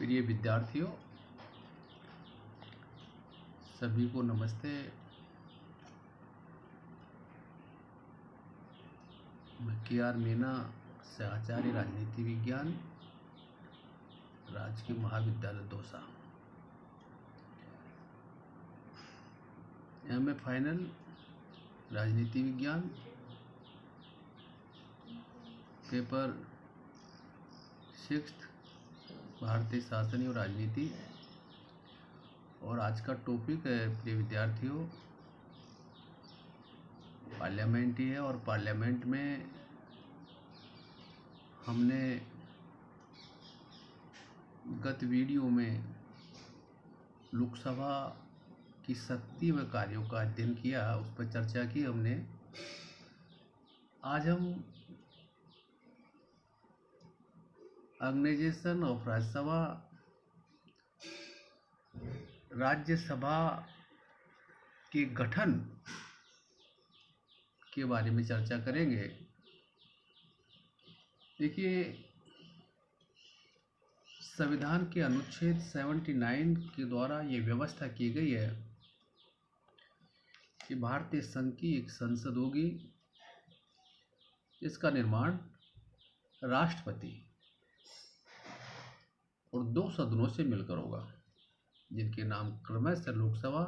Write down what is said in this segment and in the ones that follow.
प्रिय विद्यार्थियों, सभी को नमस्ते। मैं KR मीना से आचार्य राजनीति विज्ञान, राजकीय महाविद्यालय दौसा, MA फाइनल राजनीति विज्ञान, पेपर 6 भारतीय शासन एवं राजनीति। और आज का टॉपिक है प्रिय विद्यार्थियों, पार्लियामेंट ही है। और पार्लियामेंट में हमने गत वीडियो में लोकसभा की शक्ति व कार्यों का अध्ययन किया, उस पर चर्चा की हमने। आज हम ऑर्गेनाइजेशन ऑफ राज्यसभा के गठन के बारे में चर्चा करेंगे। देखिए, संविधान के अनुच्छेद 79 के द्वारा ये व्यवस्था की गई है कि भारतीय संघ की एक संसद होगी, इसका निर्माण राष्ट्रपति और 2 सदनों से मिलकर होगा, जिनके नाम क्रमशः लोकसभा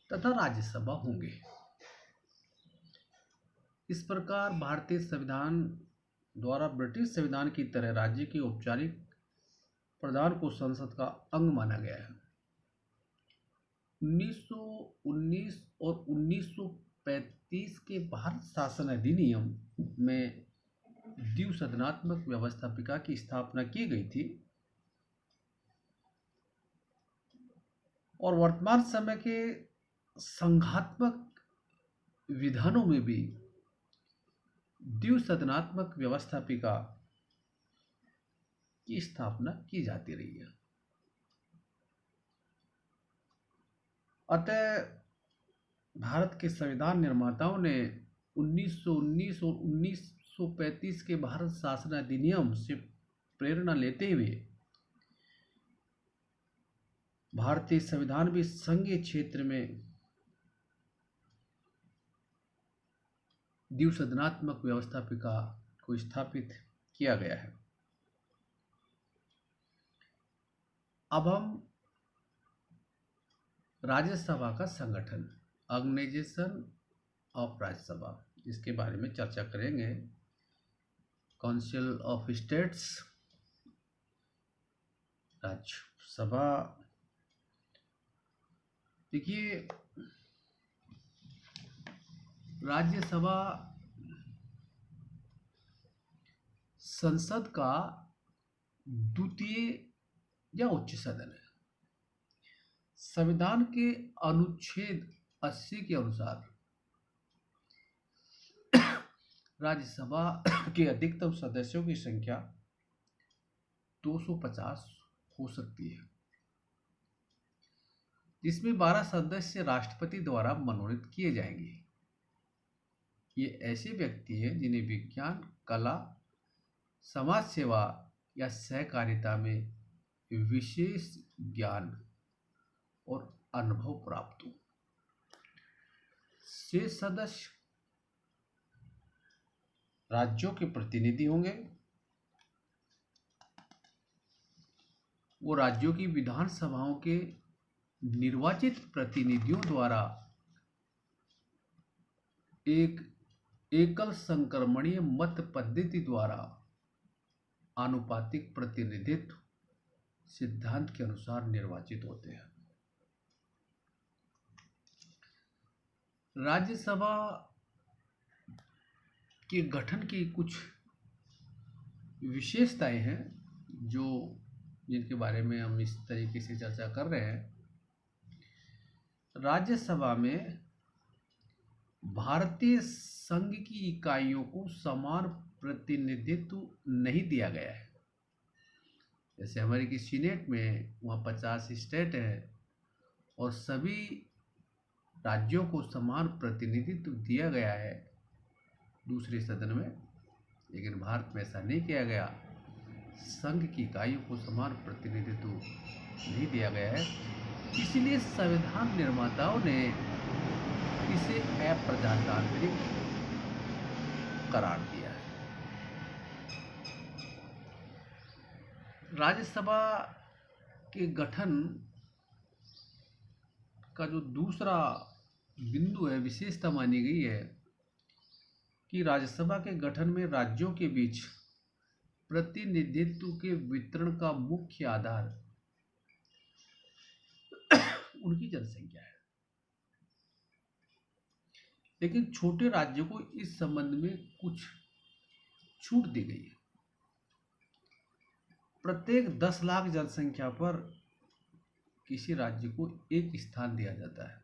तथा राज्यसभा होंगे। इस प्रकार भारतीय संविधान द्वारा ब्रिटिश संविधान की तरह राज्य के औपचारिक प्रधान को संसद का अंग माना गया है। 1919 और 1935 के भारत शासन अधिनियम में द्विसदनात्मक व्यवस्थापिका की स्थापना की गई थी और वर्तमान समय के संघात्मक विधानों में भी द्विसदनात्मक व्यवस्थापिका की स्थापना की जाती रही है। अतः भारत के संविधान निर्माताओं ने 1919 और 1935 के भारत शासन अधिनियम से प्रेरणा लेते हुए भारतीय संविधान भी संघीय क्षेत्र में द्विसदनात्मक व्यवस्थापिका को स्थापित किया गया है। अब हम राज्यसभा का संगठन, ऑर्गेनाइजेशन ऑफ राज्यसभा, इसके बारे में चर्चा करेंगे। Council of states, Rajya Sabha. देखिए, राज्यसभा संसद का द्वितीय या उच्च सदन है। संविधान के अनुच्छेद 80 के अनुसार राज्यसभा के अधिकतम सदस्यों की संख्या 250 हो सकती है, जिसमें 12 सदस्य राष्ट्रपति द्वारा मनोनीत किए जाएंगे। ये ऐसे व्यक्ति हैं जिन्हें विज्ञान, कला, समाज सेवा या सहकारिता में विशेष ज्ञान और अनुभव प्राप्त हो। शेष सदस्य राज्यों के प्रतिनिधि होंगे। वो राज्यों की विधानसभाओं के निर्वाचित प्रतिनिधियों द्वारा एक एकल संक्रमणीय मत पद्धति द्वारा आनुपातिक प्रतिनिधित्व सिद्धांत के अनुसार निर्वाचित होते हैं। राज्यसभा के गठन की कुछ विशेषताएं हैं जिनके बारे में हम इस तरीके से चर्चा कर रहे हैं। राज्यसभा में भारतीय संघ की इकाइयों को समान प्रतिनिधित्व नहीं दिया गया है। जैसे अमेरिकी सीनेट में वहाँ 50 स्टेट है और सभी राज्यों को समान प्रतिनिधित्व दिया गया है दूसरे सदन में, लेकिन भारत में ऐसा नहीं किया गया। संघ की इकाइयों को समान प्रतिनिधित्व नहीं दिया गया है, इसलिए संविधान निर्माताओं ने इसे अप्रजातांत्रिक करार दिया है। राज्यसभा के गठन का जो दूसरा बिंदु है, विशेषता मानी गई है कि राज्यसभा के गठन में राज्यों के बीच प्रतिनिधित्व के वितरण का मुख्य आधार उनकी जनसंख्या है, लेकिन छोटे राज्यों को इस संबंध में कुछ छूट दी गई है। प्रत्येक 10 लाख जनसंख्या पर किसी राज्य को एक स्थान दिया जाता है,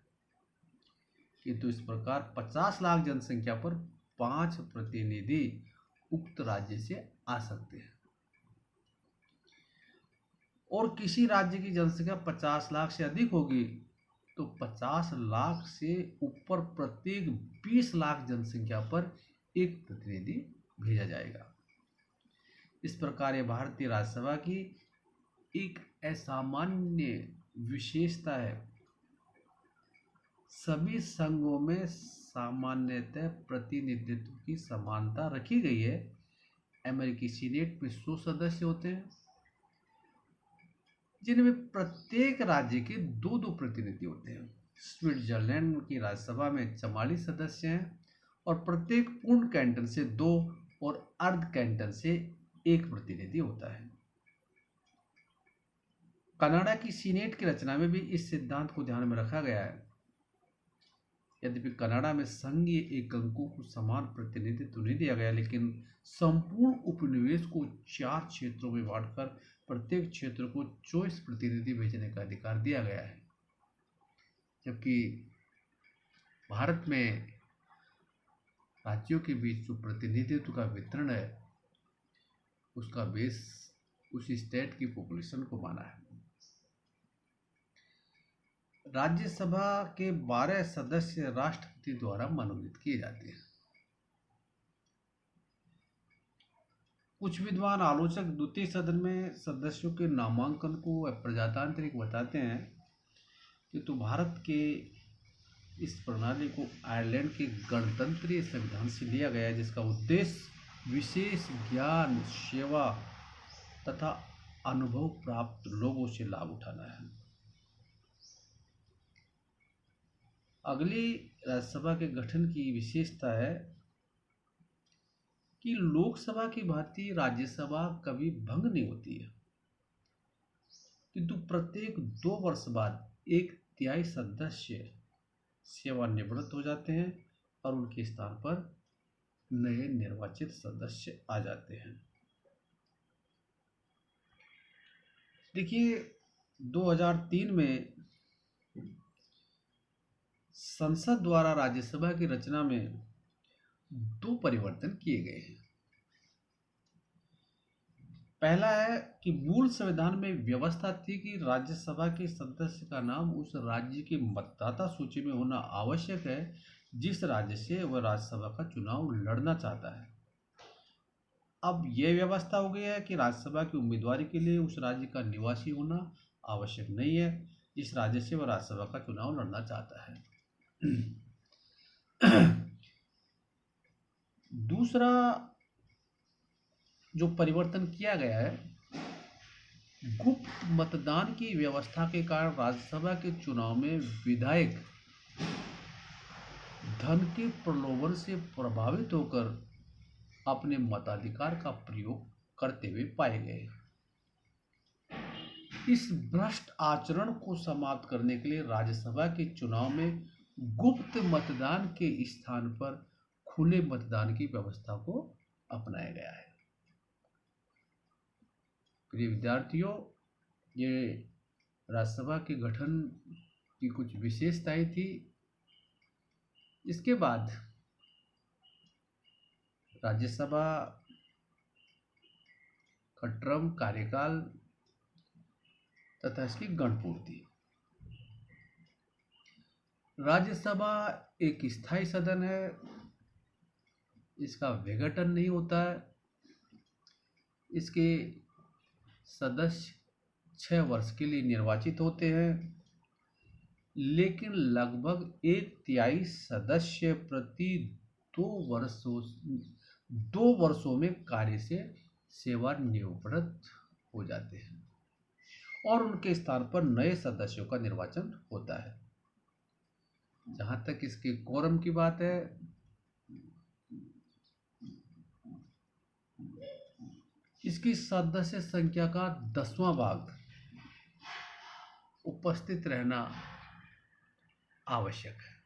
किंतु इस प्रकार 50 लाख जनसंख्या पर 5 प्रतिनिधि उक्त राज्य से आ सकते हैं, और किसी राज्य की जनसंख्या 50 लाख से अधिक होगी तो 50 लाख से ऊपर प्रत्येक 20 लाख जनसंख्या पर एक प्रतिनिधि भेजा जाएगा। इस प्रकार यह भारतीय राज्यसभा की एक असामान्य विशेषता है। सभी संघों में सामान्यतः प्रतिनिधित्व की समानता रखी गई है। अमेरिकी सीनेट में 100 सदस्य होते हैं, जिनमें प्रत्येक राज्य के 2-2 प्रतिनिधि होते हैं। स्विट्जरलैंड की राज्यसभा में 44 सदस्य हैं और प्रत्येक पूर्ण कैंटन से 2 और अर्ध कैंटन से 1 प्रतिनिधि होता है। कनाडा की सीनेट की रचना में भी इस सिद्धांत को ध्यान में रखा गया है। यद्यपि कनाडा में संघीय एककों को समान प्रतिनिधित्व नहीं दिया गया, लेकिन संपूर्ण उपनिवेश को 4 क्षेत्रों में बांटकर प्रत्येक क्षेत्र को 24 प्रतिनिधि भेजने का अधिकार दिया गया है। जबकि भारत में राज्यों के बीच जो प्रतिनिधित्व का वितरण है, उसका बेस उस स्टेट की पॉपुलेशन को माना है। राज्यसभा के 12 सदस्य राष्ट्रपति द्वारा मनोनीत किए जाते हैं। कुछ विद्वान आलोचक द्वितीय सदन में सदस्यों के नामांकन को अप्रजातांत्रिक बताते हैं, किंतु भारत के इस प्रणाली को आयरलैंड के गणतंत्रीय संविधान से लिया गया है, जिसका उद्देश्य विशेष ज्ञान, सेवा तथा अनुभव प्राप्त लोगों से लाभ उठाना है। अगली राज्यसभा के गठन की विशेषता है कि लोकसभा की भांति राज्यसभा कभी भंग नहीं होती है, किंतु प्रत्येक 2 वर्ष बाद 1/3 सदस्य सेवानिवृत्त हो जाते हैं और उनके स्थान पर नए निर्वाचित सदस्य आ जाते हैं। देखिए, 2003 में संसद द्वारा राज्यसभा की रचना में 2 परिवर्तन किए गए हैं। पहला है कि मूल संविधान में व्यवस्था थी कि राज्यसभा के सदस्य का नाम उस राज्य के मतदाता सूची में होना आवश्यक है जिस राज्य से वह राज्यसभा का चुनाव लड़ना चाहता है। अब यह व्यवस्था हो गई है कि राज्यसभा की उम्मीदवारी के लिए उस राज्य का निवासी होना आवश्यक नहीं है जिस राज्य से वह राज्यसभा का चुनाव लड़ना चाहता है। दूसरा जो परिवर्तन किया गया है, गुप्त मतदान की व्यवस्था के कारण राज्यसभा के चुनाव में विधायक धन के प्रलोभन से प्रभावित होकर अपने मताधिकार का प्रयोग करते हुए पाए गए। इस भ्रष्ट आचरण को समाप्त करने के लिए राज्यसभा के चुनाव में गुप्त मतदान के स्थान पर खुले मतदान की व्यवस्था को अपनाया गया है। प्रिय विद्यार्थियों, ये राज्यसभा के गठन की कुछ विशेषताएं थी। इसके बाद राज्यसभा का टर्म, कार्यकाल तथा इसकी गणपूर्ति। राज्यसभा एक स्थायी सदन है, इसका विघटन नहीं होता है। इसके सदस्य 6 वर्ष के लिए निर्वाचित होते हैं, लेकिन लगभग 1/3 सदस्य प्रति 2 वर्षों में कार्य से सेवानिवृत्त हो जाते हैं और उनके स्थान पर नए सदस्यों का निर्वाचन होता है। जहां तक इसके कोरम की बात है, इसकी सदस्य संख्या का 10वां भाग उपस्थित रहना आवश्यक है।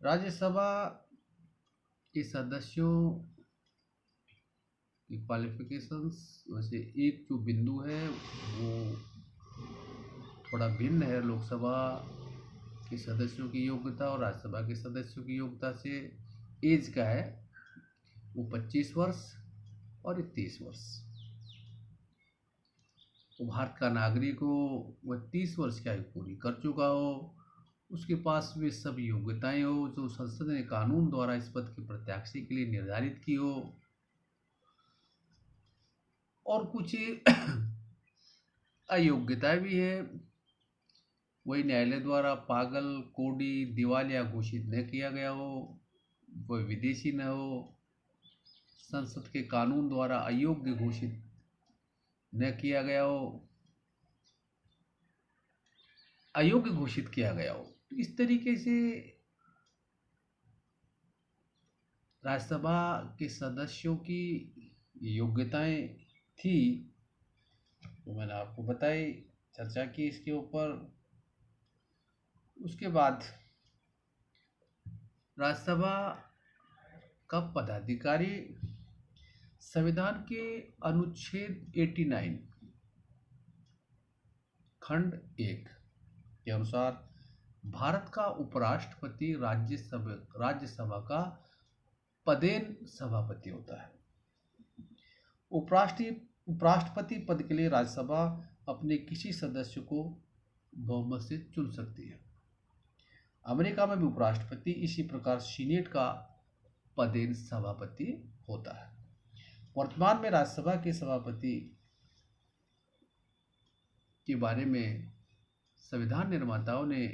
राज्यसभा के सदस्यों की क्वालिफिकेशंस वैसे एक जो बिंदु है वो थोड़ा भिन्न है। लोकसभा के सदस्यों की योग्यता और राज्यसभा के सदस्यों की योग्यता से एज का है, वो 25 वर्ष और 30 वर्ष। तो भारत का नागरिक हो, वह 30 वर्ष की आयु पूरी कर चुका हो, उसके पास वे सभी योग्यताएं हो जो संसद ने कानून द्वारा इस पद की प्रत्याशी के लिए निर्धारित की हो, और कुछ अयोग्यताएं भी है। वही न्यायालय द्वारा पागल, कोड़ी, दिवालिया घोषित न किया गया हो, वह विदेशी न हो, संसद के कानून द्वारा अयोग्य घोषित न किया गया हो, अयोग्य घोषित किया गया हो। तो इस तरीके से राज्यसभा के सदस्यों की योग्यताएं थी, तो मैंने आपको बताई, चर्चा की इसके ऊपर। उसके बाद राज्यसभा का पदाधिकारी संविधान के अनुच्छेद 89 खंड 1 के अनुसार भारत का उपराष्ट्रपति राज्यसभा का पदेन सभापति होता है। उपराष्ट्रपति पद के लिए राज्यसभा अपने किसी सदस्य को बहुमत से चुन सकती है। अमेरिका में भी उपराष्ट्रपति इसी प्रकार सीनेट का पदेन सभापति होता है। वर्तमान में राज्यसभा के सभापति के बारे में संविधान निर्माताओं ने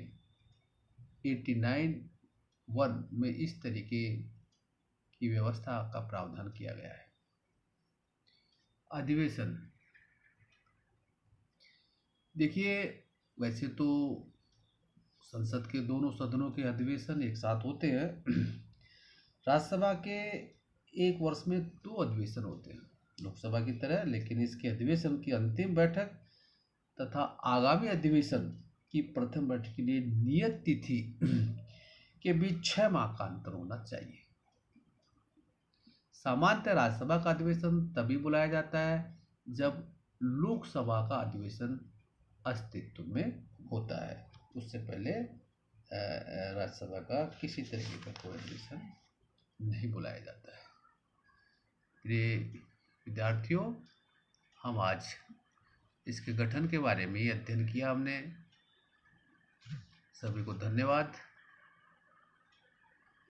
89(1) में इस तरीके की व्यवस्था का प्रावधान किया गया है। अधिवेशन, देखिए, वैसे तो संसद के दोनों सदनों के अधिवेशन एक साथ होते हैं। राज्यसभा के एक वर्ष में 2 अधिवेशन होते हैं लोकसभा की तरह, लेकिन इसके अधिवेशन की अंतिम बैठक तथा आगामी अधिवेशन की प्रथम बैठक के लिए नियत तिथि के बीच 6 माह का अंतर होना चाहिए। सामान्यतः राज्यसभा का अधिवेशन तभी बुलाया जाता है जब लोकसभा का अधिवेशन अस्तित्व में होता है। उससे पहले राज्यसभा का किसी तरीके का कोई अधिवेशन नहीं बुलाया जाता है। प्रिय विद्यार्थियों, हम आज इसके गठन के बारे में अध्ययन किया हमने। सभी को धन्यवाद।